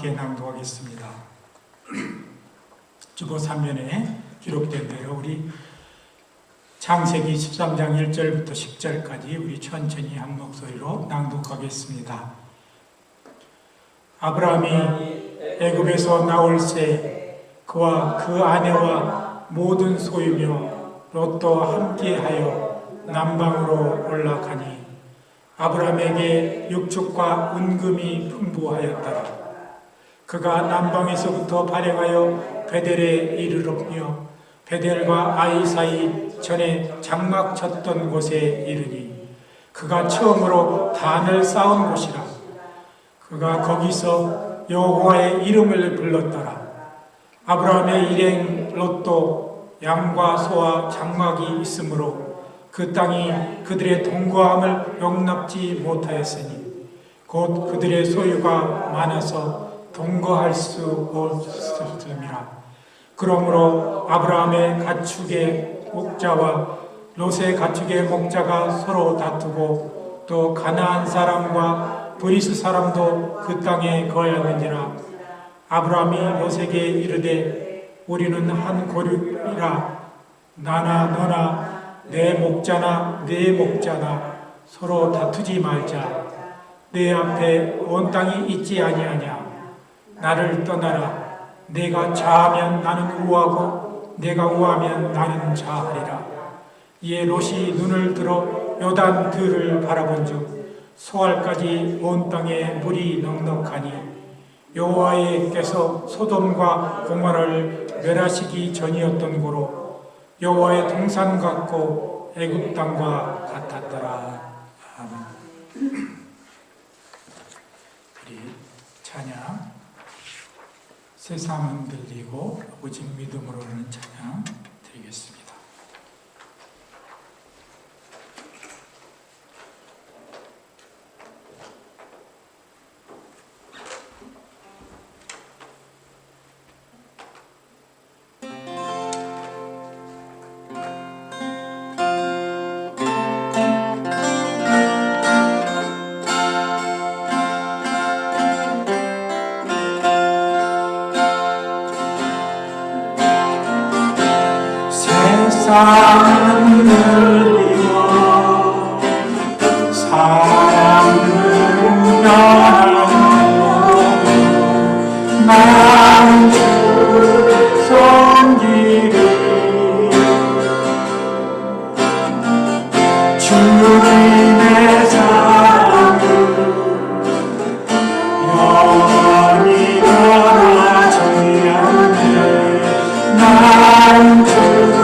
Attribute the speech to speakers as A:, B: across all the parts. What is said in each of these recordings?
A: 함께 낭독하겠습니다. 주보 3면에 기록된 대로 우리 창세기 13장 1절부터 10절까지 우리 천천히 한 목소리로 낭독하겠습니다. 아브라함이 애굽에서 나올 새 그와 그 아내와 모든 소유며 롯도 함께하여 남방으로 올라가니 아브라함에게 육축과 은금이 풍부하였더라. 그가 남방에서부터 발행하여 베델에 이르렀며 베델과 아이 사이 전에 장막 쳤던 곳에 이르니 그가 처음으로 단을 쌓은 곳이라. 그가 거기서 여호와의 이름을 불렀더라. 아브라함의 일행 롯도 양과 소와 장막이 있으므로 그 땅이 그들의 동거함을 용납지 못하였으니 곧 그들의 소유가 많아서 동거할 수 없음이라. 그러므로 아브라함의 가축의 목자와 롯의 가축의 목자가 서로 다투고 또 가나안 사람과 브리스 사람도 그 땅에 거하였느니라. 아브라함이 롯에게 이르되 우리는 한 고륙이라. 나나 너나 내 목자나 내 목자나 서로 다투지 말자. 내 앞에 온 땅이 있지 아니하냐. 나를 떠나라. 내가 좌하면 나는 우하고 내가 우하면 나는 좌하리라. 이에 롯이 눈을 들어 요단 들을 바라본즉 소알까지 온 땅에 물이 넉넉하니 여호와께서 소돔과 고모라를 멸하시기 전이었던 고로 여호와의 동산 같고 애굽 땅과 같았더라. 아멘. 우리 찬양 세상은 들리고 오직 믿음으로는 찬양 드리겠습니다. 세상은 들리고 사람들은 변하고 나는 주 섬기리. 주님의 사랑을 영원히 변하지 않네. 나는 주를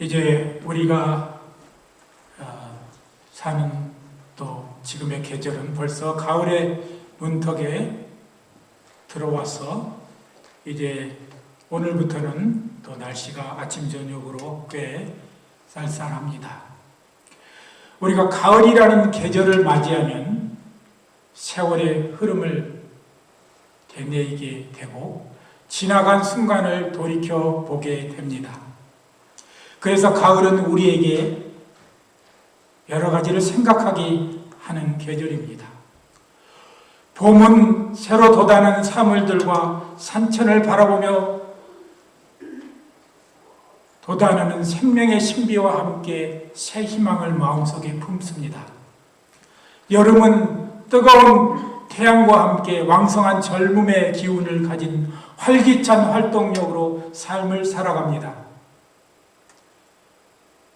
A: 이제 우리가 사는 또 지금의 계절은 벌써 가을의 문턱에 들어와서 이제 오늘부터는 또 날씨가 아침 저녁으로 꽤 쌀쌀합니다. 우리가 가을이라는 계절을 맞이하면 세월의 흐름을 되뇌이게 되고 지나간 순간을 돌이켜 보게 됩니다. 그래서 가을은 우리에게 여러 가지를 생각하게 하는 계절입니다. 봄은 새로 돋아나는 사물들과 산천을 바라보며 돋아나는 생명의 신비와 함께 새 희망을 마음속에 품습니다. 여름은 뜨거운 태양과 함께 왕성한 젊음의 기운을 가진 활기찬 활동력으로 삶을 살아갑니다.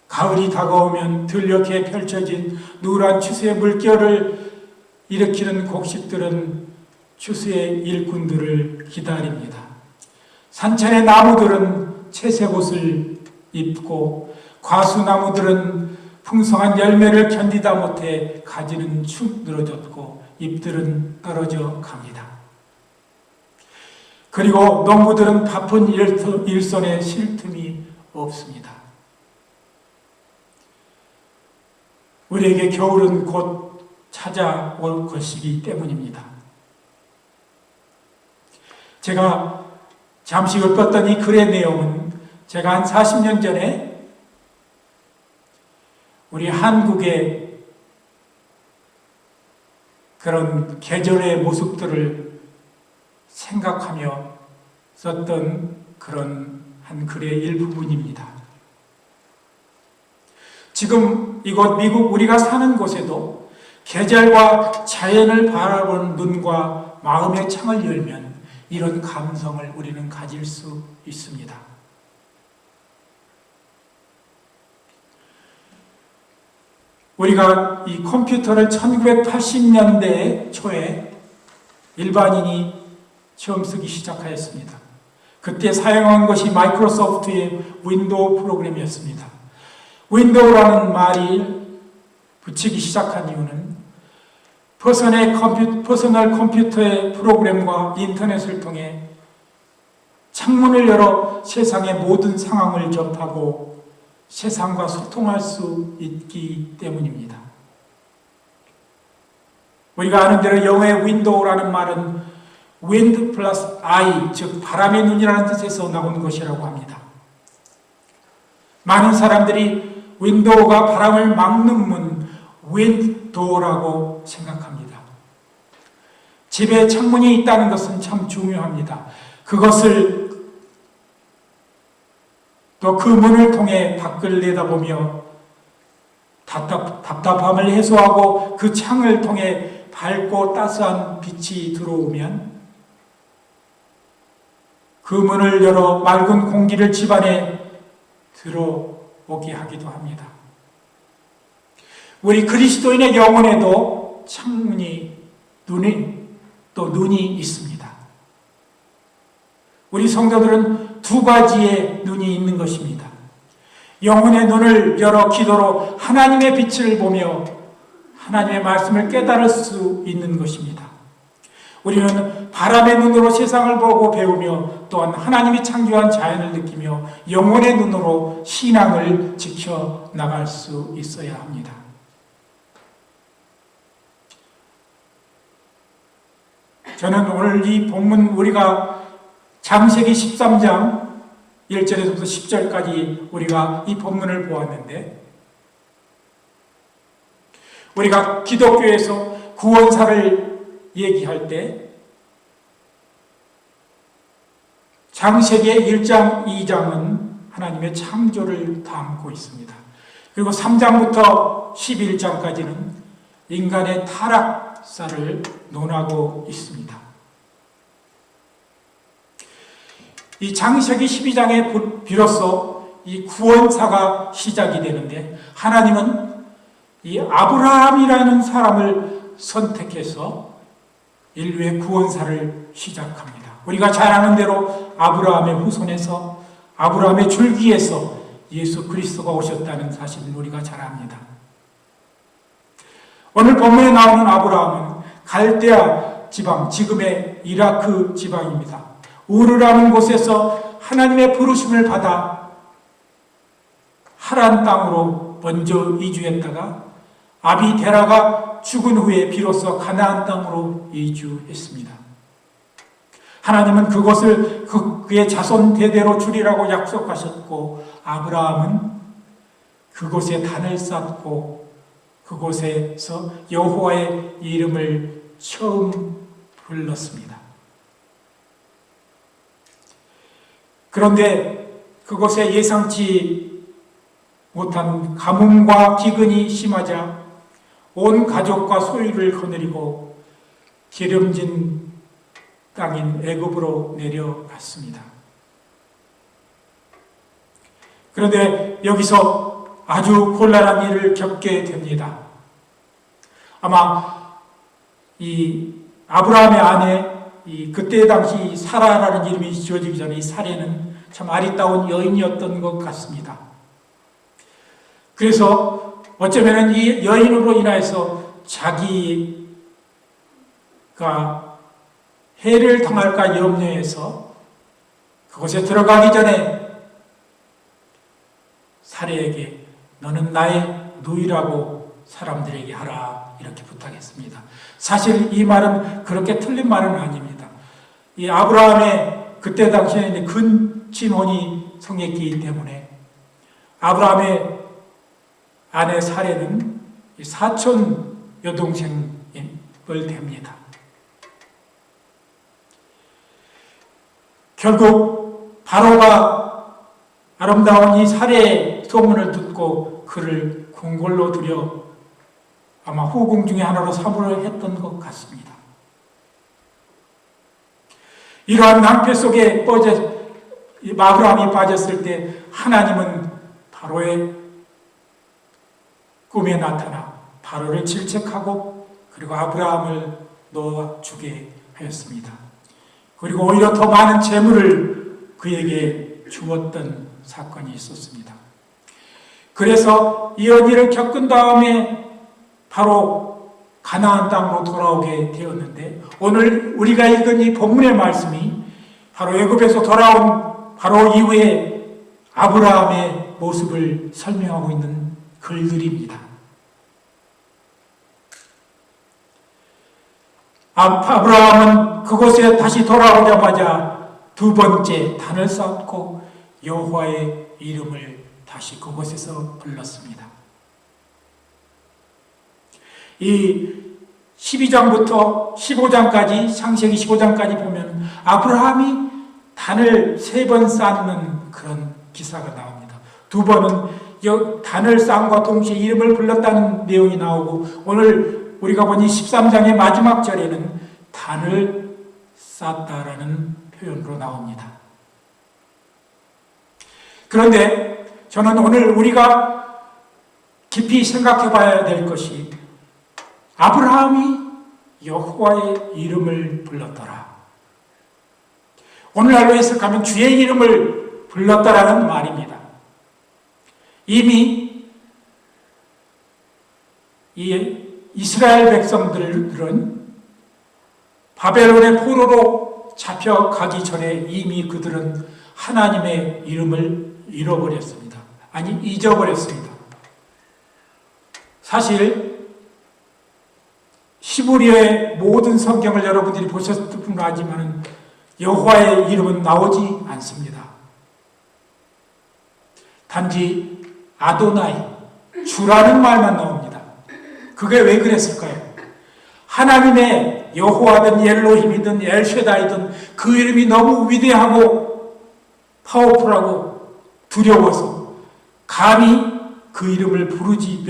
A: 가을이 다가오면 들녘에 펼쳐진 누런 추수의 물결을 일으키는 곡식들은 추수의 일꾼들을 기다립니다. 산천의 나무들은 채색 옷을 입고 과수나무들은 풍성한 열매를 견디다 못해 가지는 축 늘어졌고 잎들은 떨어져 갑니다. 그리고 농부들은 바쁜 일손에 쉴 틈이 없습니다. 우리에게 겨울은 곧 찾아올 것이기 때문입니다. 제가 잠시 읊었던 이 글의 내용은 제가 한 40년 전에 우리 한국의 그런 계절의 모습들을 생각하며 썼던 그런 한 글의 일부분입니다. 지금 이곳 미국 우리가 사는 곳에도 계절과 자연을 바라보는 눈과 마음의 창을 열면 이런 감성을 우리는 가질 수 있습니다. 우리가 이 컴퓨터를 1980년대 초에 일반인이 처음 쓰기 시작하였습니다. 그때 사용한 것이 마이크로소프트의 윈도우 프로그램이었습니다. 윈도우라는 말이 붙이기 시작한 이유는 퍼스널 컴퓨터의 프로그램과 인터넷을 통해 창문을 열어 세상의 모든 상황을 접하고 세상과 소통할 수 있기 때문입니다. 우리가 아는 대로 영어의 윈도우라는 말은 wind 플러스 eye, 즉 바람의 눈이라는 뜻에서 나온 것이라고 합니다. 많은 사람들이 윈도우가 바람을 막는 문, 윈도어라고 생각합니다. 집에 창문이 있다는 것은 참 중요합니다. 그것을 또 그 문을 통해 밖을 내다보며 답답함을 해소하고 그 창을 통해 밝고 따스한 빛이 들어오면 그 문을 열어 맑은 공기를 집안에 들어오게 하기도 합니다. 우리 그리스도인의 영혼에도 창문이, 눈이 있습니다. 우리 성도들은 두 가지의 눈이 있는 것입니다. 영혼의 눈을 열어 기도로 하나님의 빛을 보며 하나님의 말씀을 깨달을 수 있는 것입니다. 우리는 바람의 눈으로 세상을 보고 배우며 또한 하나님이 창조한 자연을 느끼며 영혼의 눈으로 신앙을 지켜나갈 수 있어야 합니다. 저는 오늘 이 본문 우리가 창세기 13장 1절에서부터 10절까지 우리가 이 본문을 보았는데 우리가 기독교에서 구원사를 얘기할 때 창세기 1장, 2장은 하나님의 창조를 담고 있습니다. 그리고 3장부터 11장까지는 인간의 타락사를 논하고 있습니다. 이 창세기 12장에 비로소 이 구원사가 시작이 되는데, 하나님은 이 아브라함이라는 사람을 선택해서 인류의 구원사를 시작합니다. 우리가 잘 아는 대로 아브라함의 후손에서, 아브라함의 줄기에서 예수 그리스도가 오셨다는 사실은 우리가 잘 압니다. 오늘 본문에 나오는 아브라함은 갈대아 지방, 지금의 이라크 지방입니다. 우르라는 곳에서 하나님의 부르심을 받아 하란 땅으로 먼저 이주했다가 아비데라가 죽은 후에 비로소 가나안 땅으로 이주했습니다. 하나님은 그곳을 그의 자손 대대로 주리라고 약속하셨고, 아브라함은 그곳에 단을 쌓고 그곳에서 여호와의 이름을 처음 불렀습니다. 그런데 그곳에 예상치 못한 가뭄과 기근이 심하자 온 가족과 소유를 거느리고 기름진 땅인 애굽으로 내려갔습니다. 그런데 여기서 아주 곤란한 일을 겪게 됩니다. 아마 이 아브라함의 아내, 그때 당시 사라라는 이름이 지어지기 전에 이 사례는 참 아리따운 여인이었던 것 같습니다. 그래서 어쩌면 이 여인으로 인하여서 자기가 해를 당할까 염려해서 그곳에 들어가기 전에 사례에게 너는 나의 누이라고 사람들에게 하라, 이렇게 부탁했습니다. 사실 이 말은 그렇게 틀린 말은 아닙니다. 이 아브라함의 그때 당시에는 근친혼이 성했기 때문에 아브라함의 아내 사례는 사촌 여동생을 됩니다. 결국 바로가 아름다운 이 사례의 소문을 듣고 그를 궁궐로 들여 아마 후궁 중에 하나로 사모를 했던 것 같습니다. 이러한 낭패 속에 아브라함이 빠졌을 때 하나님은 바로의 꿈에 나타나 바로를 질책하고 그리고 아브라함을 놓아주게 하였습니다. 그리고 오히려 더 많은 재물을 그에게 주었던 사건이 있었습니다. 그래서 이런 일을 겪은 다음에 바로 가나안 땅으로 돌아오게 되었는데, 오늘 우리가 읽은 이 본문의 말씀이 바로 애굽에서 돌아온 바로 이후에 아브라함의 모습을 설명하고 있는 글들입니다. 아브라함은 그곳에 다시 돌아오자마자 두 번째 단을 쌓고 여호와의 이름을 다시 그곳에서 불렀습니다. 이 12장부터 15장까지, 창세기 15장까지 보면 아브라함이 단을 3번 쌓는 그런 기사가 나옵니다. 2번은 단을 쌓음과 동시에 이름을 불렀다는 내용이 나오고, 오늘 우리가 보니 13장의 마지막 절에는 단을 쌓았다라는 표현으로 나옵니다. 그런데 저는 오늘 우리가 깊이 생각해 봐야 될 것이, 아브라함이 여호와의 이름을 불렀더라. 오늘날로 해석하면 주의 이름을 불렀다라는 말입니다. 이미 이 이스라엘 백성들은 바벨론의 포로로 잡혀가기 전에 이미 그들은 하나님의 이름을 잃어버렸습니다. 아니, 잊어버렸습니다. 사실 히브리어의 모든 성경을 여러분들이 보셨을 뿐 알지만 여호와의 이름은 나오지 않습니다. 단지 아도나이, 주라는 말만 나옵니다. 그게 왜 그랬을까요? 하나님의 여호와든 엘로힘이든 엘쉐다이든 그 이름이 너무 위대하고 파워풀하고 두려워서 감히 그 이름을 부르지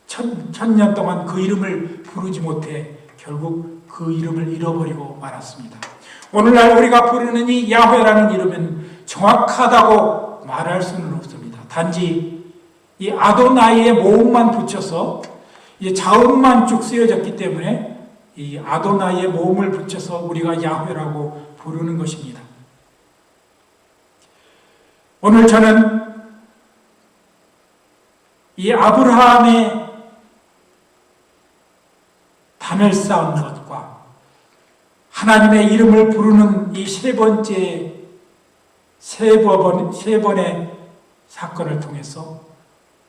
A: 천년 동안 그 이름을 부르지 못해 결국 그 이름을 잃어버리고 말았습니다. 오늘날 우리가 부르는 이 야훼라는 이름은 정확하다고 말할 수는 없습니다. 단지 이 아도나이의 모음만 붙여서 이 자음만 쭉 쓰여졌기 때문에 이 아도나이의 모음을 붙여서 우리가 야훼라고 부르는 것입니다. 오늘 저는 이 아브라함의 단을 쌓은 것과 하나님의 이름을 부르는 이 세 번의 사건을 통해서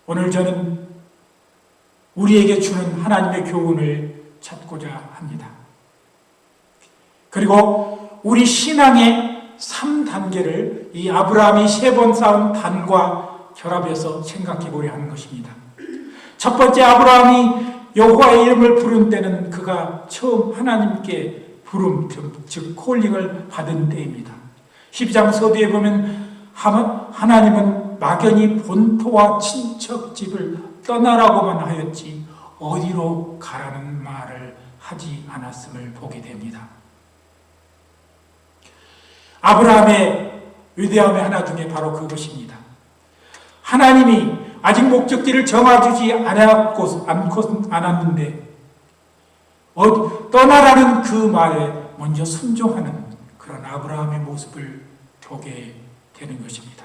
A: 오늘 저는 우리에게 주는 하나님의 교훈을 찾고자 합니다. 그리고 우리 신앙의 3단계를 이 아브라함이 3번 쌓은 단과 결합해서 생각해 보려 하는 것입니다. 첫 번째, 아브라함이 여호와의 이름을 부른 때는 그가 처음 하나님께 부름, 즉 콜링을 받은 때입니다. 12장 서두에 보면 하나님은 막연히 본토와 친척집을 떠나라고만 하였지 어디로 가라는 말을 하지 않았음을 보게 됩니다. 아브라함의 위대함의 하나 중에 바로 그것입니다. 하나님이 아직 목적지를 정해주지 않았는데 떠나라는 그 말에 먼저 순종하는 그런 아브라함의 모습을 보게 되는 것입니다.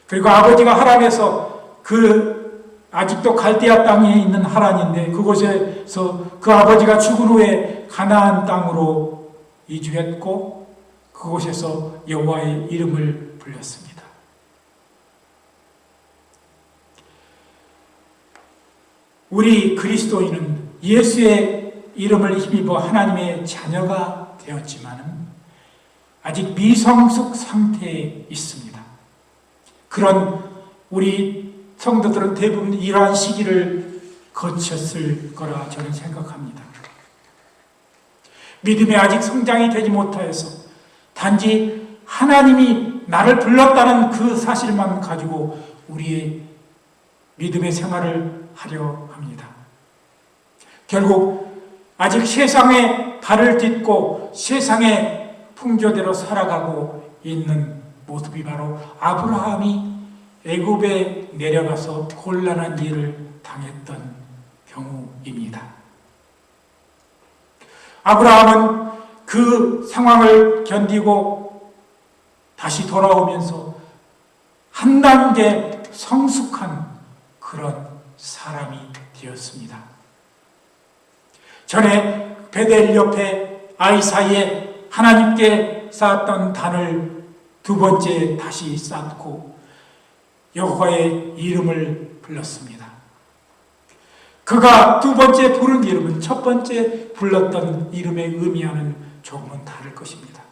A: 그리고 아버지가 하란에서 아직도 갈대아 땅에 있는 하란인데 그곳에서 그 아버지가 죽은 후에 가나안 땅으로 이주했고 그곳에서 여호와의 이름을 불렀습니다. 우리 그리스도인은 예수의 이름을 힘입어 하나님의 자녀가 되었지만 아직 미성숙 상태에 있습니다. 그런 우리 성도들은 대부분 이러한 시기를 거쳤을 거라 저는 생각합니다. 믿음에 아직 성장이 되지 못하여서 단지 하나님이 나를 불렀다는 그 사실만 가지고 우리의 믿음의 생활을 하려 합니다. 결국 아직 세상에 발을 딛고 세상의 풍조대로 살아가고 있는 모습이 바로 아브라함이 애굽에 내려가서 곤란한 일을 당했던 경우입니다. 아브라함은 그 상황을 견디고 다시 돌아오면서 한 단계 성숙한 그런 사람이 되었습니다. 전에 베델 옆에 아이 사이에 하나님께 쌓았던 단을 두 번째 다시 쌓고 여호와의 이름을 불렀습니다. 그가 두 번째 부른 이름은 첫 번째 불렀던 이름의 의미와는 조금은 다를 것입니다.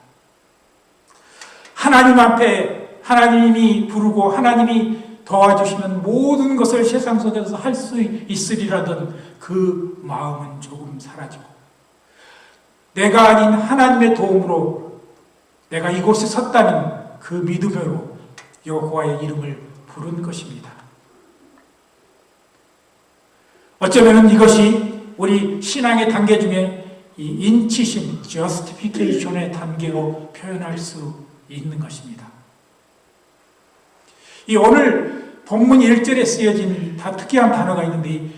A: 하나님 앞에 하나님이 부르고 하나님이 도와주시면 모든 것을 세상 속에서 할 수 있으리라던 그 마음은 조금 사라지고 내가 아닌 하나님의 도움으로 내가 이곳에 섰다는 그 믿음으로 여호와의 이름을 부른 것입니다. 어쩌면 이것이 우리 신앙의 단계 중에 이 인치심, justification의 단계로 표현할 수 있는 것입니다. 이 오늘 본문 1절에 쓰여진 특이한 단어가 있는데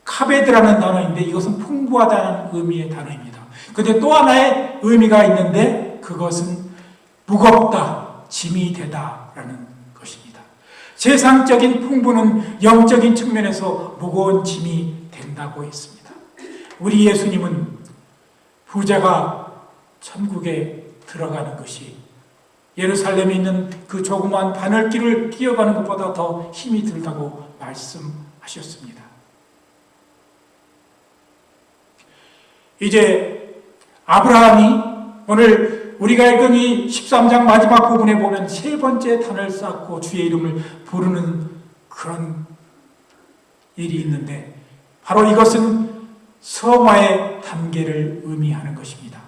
A: 카베드라는 단어인데 이것은 풍부하다는 의미의 단어입니다. 그런데 또 하나의 의미가 있는데 그것은 무겁다, 짐이 되다라는 것입니다. 세상적인 풍부는 영적인 측면에서 무거운 짐이 된다고 했습니다. 우리 예수님은 부자가 천국에 들어가는 것이 예루살렘에 있는 그 조그마한 바늘길을 뛰어가는 것보다 더 힘이 들다고 말씀하셨습니다. 이제 아브라함이 오늘 우리가 읽은 이 13장 마지막 부분에 보면 세 번째 단을 쌓고 주의 이름을 부르는 그런 일이 있는데 바로 이것은 성화의 단계를 의미하는 것입니다.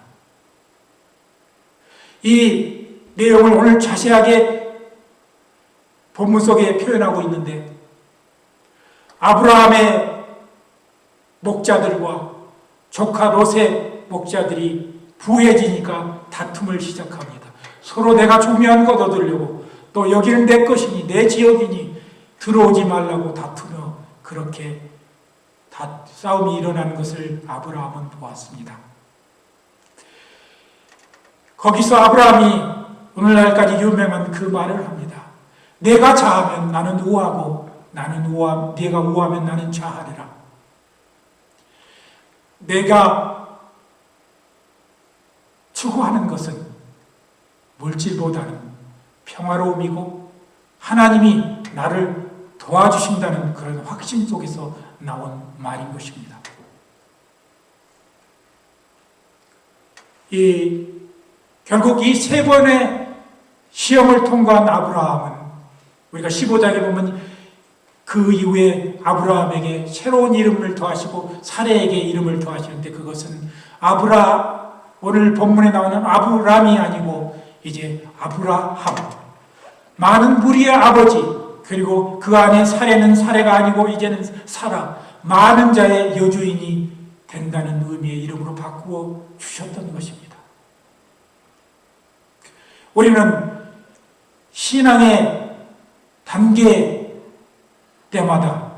A: 이 내용을 오늘 자세하게 본문 속에 표현하고 있는데, 아브라함의 목자들과 조카 롯의 목자들이 부해지니까 다툼을 시작합니다. 서로 내가 중요한 것 얻으려고, 또 여기는 내 것이니 내 지역이니 들어오지 말라고 다투며 그렇게 싸움이 일어나는 것을 아브라함은 보았습니다. 거기서 아브라함이 오늘날까지 유명한 그 말을 합니다. 내가 자하면 나는 우하고 네가 우하면 나는 좌하리라. 내가 추구하는 것은 물질보다는 평화로움이고 하나님이 나를 도와주신다는 그런 확신 속에서 나온 말인 것입니다. 결국 이 세 번의 시험을 통과한 아브라함은, 우리가 15장에 보면 그 이후에 아브라함에게 새로운 이름을 더하시고 사레에게 이름을 더하시는데, 그것은 오늘 본문에 나오는 아브람이 아니고 이제 아브라함, 많은 무리의 아버지, 그리고 그 안에 사레는 사레가 아니고 이제는 사라, 많은 자의 여주인이 된다는 의미의 이름으로 바꾸어 주셨던 것입니다. 우리는 신앙의 단계 때마다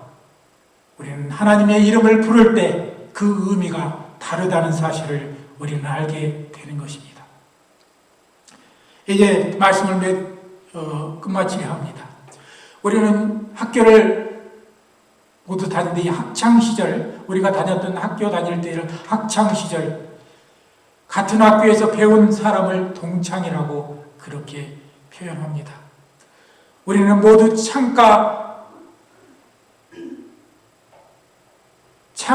A: 우리는 하나님의 이름을 부를 때 그 의미가 다르다는 사실을 우리는 알게 되는 것입니다. 이제 말씀을 끝마치려 합니다. 우리는 학교를 모두 다니는데, 이 학창시절, 우리가 다녔던 학교 다닐 때를 학창시절, 같은 학교에서 배운 사람을 동창이라고 그렇게 표현합니다. 우리는 모두 창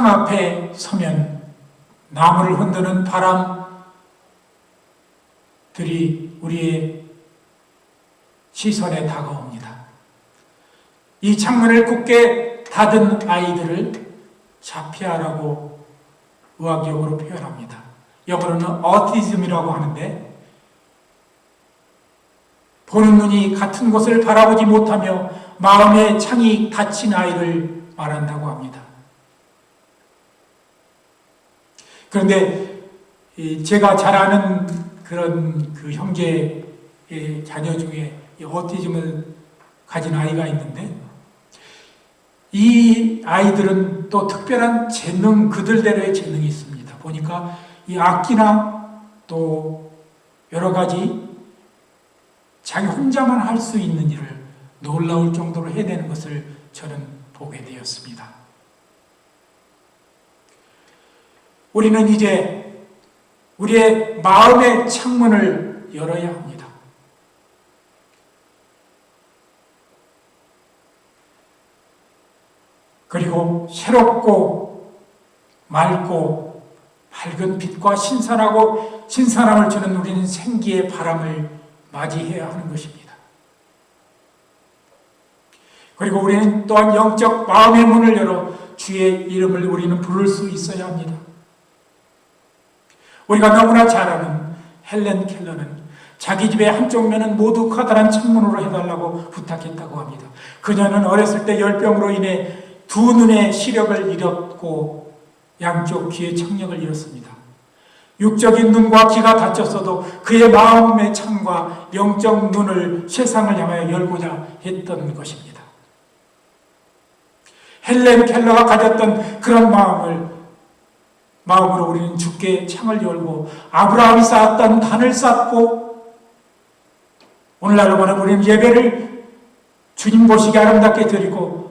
A: 앞에 서면 나무를 흔드는 바람들이 우리의 시선에 다가옵니다. 이 창문을 굳게 닫은 아이들을 자피아라고 의학적으로 표현합니다. 영어로는 어티즘이라고 하는데, 보는 눈이 같은 곳을 바라보지 못하며 마음의 창이 닫힌 아이를 말한다고 합니다. 그런데 제가 잘 아는 그런 그 형제의 자녀 중에 오티즘을 가진 아이가 있는데, 이 아이들은 또 특별한 재능, 그들대로의 재능이 있습니다. 보니까 이 악기나 또 여러 가지 자기 혼자만 할 수 있는 일을 놀라울 정도로 해내는 것을 저는 보게 되었습니다. 우리는 이제 우리의 마음의 창문을 열어야 합니다. 그리고 새롭고 맑고 밝은 빛과 신선함을 주는 우리는 생기의 바람을 맞이해야 하는 것입니다. 그리고 우리는 또한 영적 마음의 문을 열어 주의 이름을 우리는 부를 수 있어야 합니다. 우리가 너무나 잘 아는 헬렌 켈러는 자기 집의 한쪽 면은 모두 커다란 창문으로 해달라고 부탁했다고 합니다. 그녀는 어렸을 때 열병으로 인해 두 눈의 시력을 잃었고 양쪽 귀의 청력을 잃었습니다. 육적인 눈과 귀가 닫혔어도 그의 마음의 창과 영적 눈을 세상을 향하여 열고자 했던 것입니다. 헬렌 켈러가 가졌던 그런 마음으로 우리는 주께 창을 열고 아브라함이 쌓았던 단을 쌓고, 오늘날로 말하면 우리는 예배를 주님 보시기 아름답게 드리고,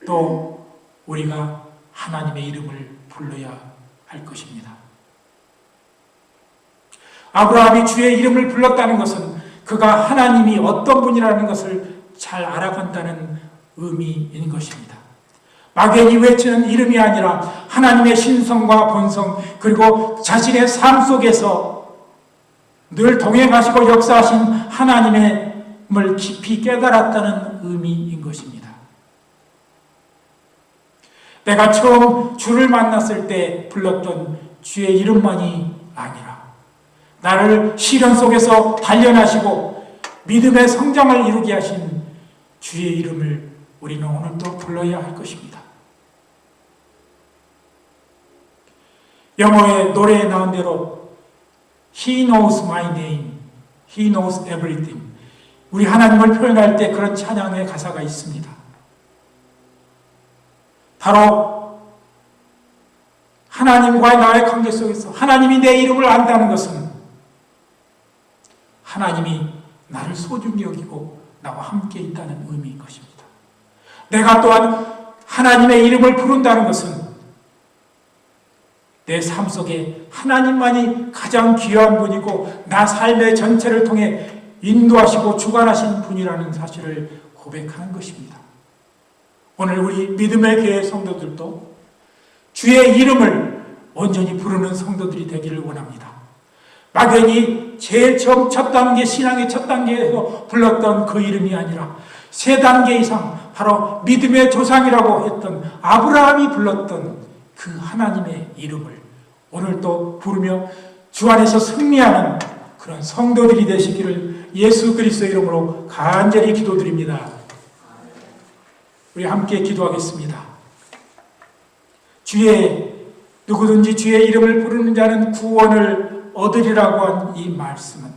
A: 또 우리가 하나님의 이름을 불러야 할 것입니다. 아브라함이 주의 이름을 불렀다는 것은 그가 하나님이 어떤 분이라는 것을 잘 알아간다는 의미인 것입니다. 막연히 외치는 이름이 아니라 하나님의 신성과 본성, 그리고 자신의 삶 속에서 늘 동행하시고 역사하신 하나님을 깊이 깨달았다는 의미인 것입니다. 내가 처음 주를 만났을 때 불렀던 주의 이름만이 아니라 나를 시련 속에서 단련하시고 믿음의 성장을 이루게 하신 주의 이름을 우리는 오늘도 불러야 할 것입니다. 영어의 노래에 나온 대로 He knows my name, He knows everything. 우리 하나님을 표현할 때 그런 찬양의 가사가 있습니다. 바로 하나님과의 나의 관계 속에서 하나님이 내 이름을 안다는 것은 하나님이 나를 소중히 여기고 나와 함께 있다는 의미인 것입니다. 내가 또한 하나님의 이름을 부른다는 것은 내 삶 속에 하나님만이 가장 귀한 분이고 나 삶의 전체를 통해 인도하시고 주관하신 분이라는 사실을 고백하는 것입니다. 오늘 우리 믿음의 교회 성도들도 주의 이름을 온전히 부르는 성도들이 되기를 원합니다. 막연히 제일 처음 첫 단계, 신앙의 첫 단계에서 불렀던 그 이름이 아니라 세 단계 이상 바로 믿음의 조상이라고 했던 아브라함이 불렀던 그 하나님의 이름을 오늘도 부르며 주 안에서 승리하는 그런 성도들이 되시기를 예수 그리스도의 이름으로 간절히 기도드립니다. 우리 함께 기도하겠습니다. 누구든지 주의 이름을 부르는 자는 구원을 얻으리라고 한 이 말씀은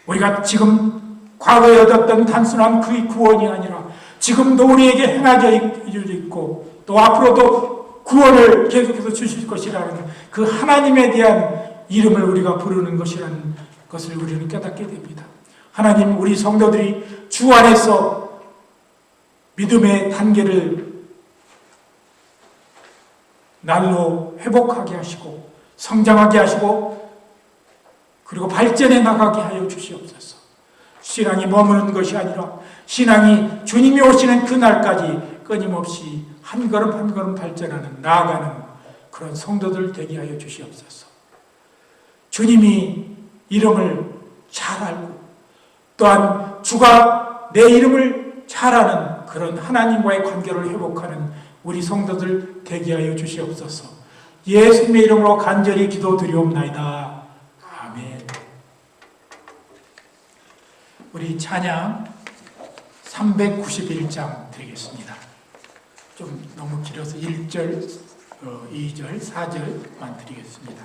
A: 우리가 지금 과거에 얻었던 단순한 그 구원이 아니라 지금도 우리에게 행하여 있고 또 앞으로도 구원을 계속해서 주실 것이라는 그 하나님에 대한 이름을 우리가 부르는 것이라는 것을 우리는 깨닫게 됩니다. 하나님, 우리 성도들이 주 안에서 믿음의 단계를 날로 회복하게 하시고 성장하게 하시고 그리고 발전해 나가게 하여 주시옵소서. 신앙이 머무는 것이 아니라 신앙이 주님이 오시는 그날까지 끊임없이 한 걸음 한 걸음 발전하는 나아가는 그런 성도들 되게 하여 주시옵소서. 주님이 이름을 잘 알고 또한 주가 내 이름을 잘 아는 그런 하나님과의 관계를 회복하는 우리 성도들 되게 하여 주시옵소서. 예수님의 이름으로 간절히 기도드리옵나이다. 아멘. 우리 찬양 391장 드리겠습니다. 좀 너무 길어서 1절, 2절, 4절만 드리겠습니다.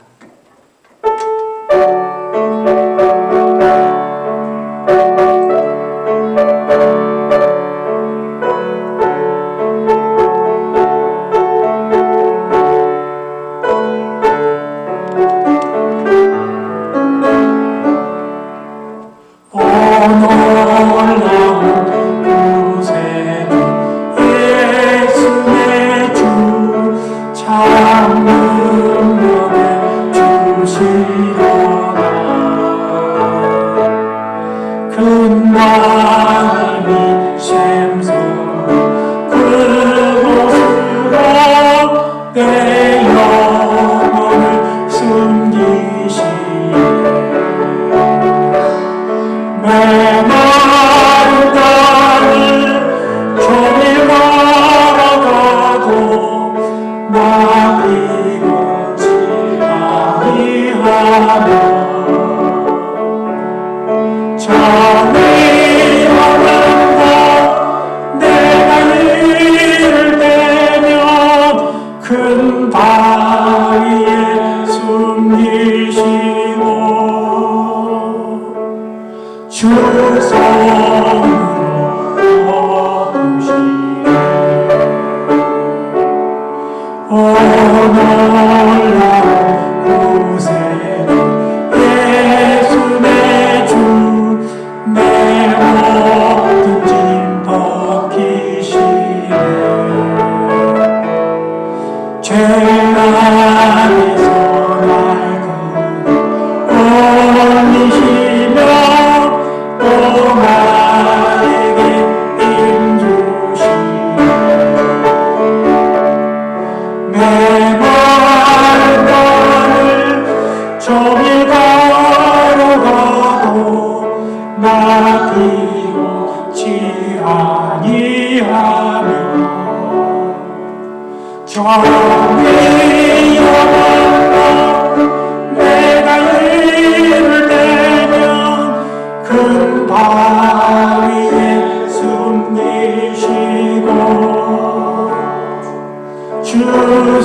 B: 내가 이를 대면 큰 바위에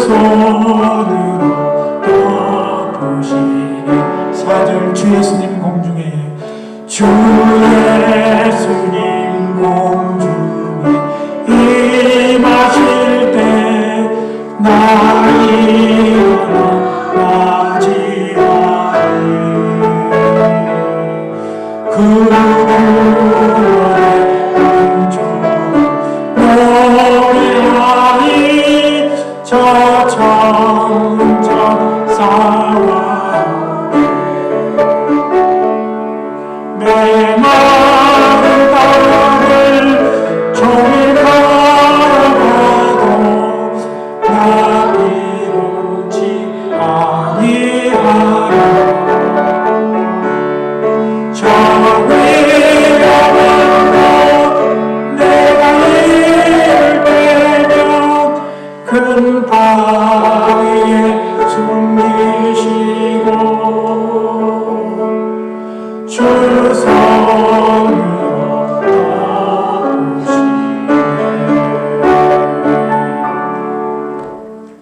A: 손으로 덮으시네. 4절 주 예수님 공중에 주 예수님 공중에 임하실 때 나 일어나 맞이하리. 그분의 은총 노래하리. 저 천천 싸움